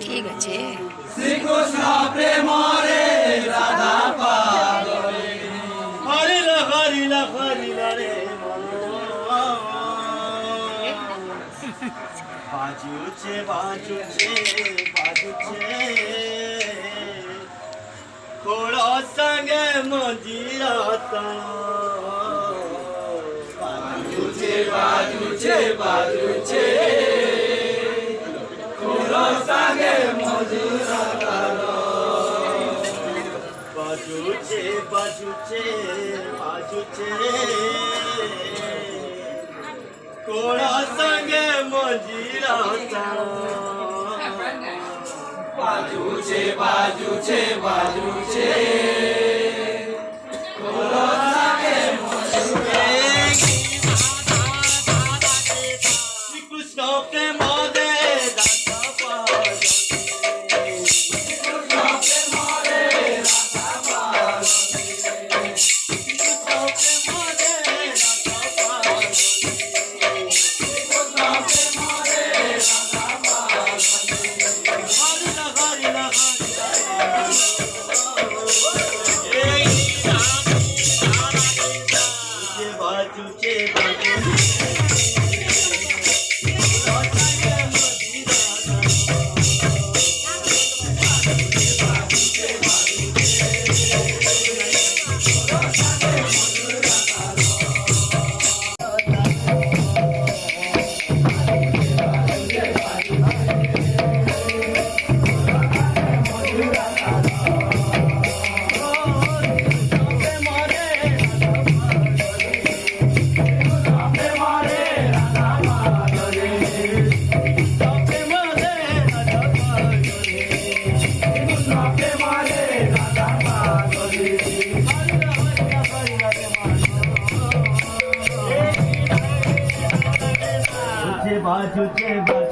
ঠিক আছে শ্রীকৃষ্ণ প্রেম রে রাধা পাগলে হরিল হরিল হরিল রে বাজুছে বাজুছে বাজুছে খোড় সঙ্গে মজিরা বাজুছে বাজুছে বাজুছে খোড় সঙ্গে মজিরা বাজুছে বাজুছে বাজুছে কোড়া সঙ্গে মজিরা বাজুছে বাজুছে বাজুছে কোড়া সঙ্গে মজিরা শ্রীকৃষ্ণ প্রেম দে রাধা পাগলে শ্রীকৃষ্ণ প্রেম দে রাধা পাগলে শ্রীকৃষ্ণ প্রেম দে রাধা बाजूचे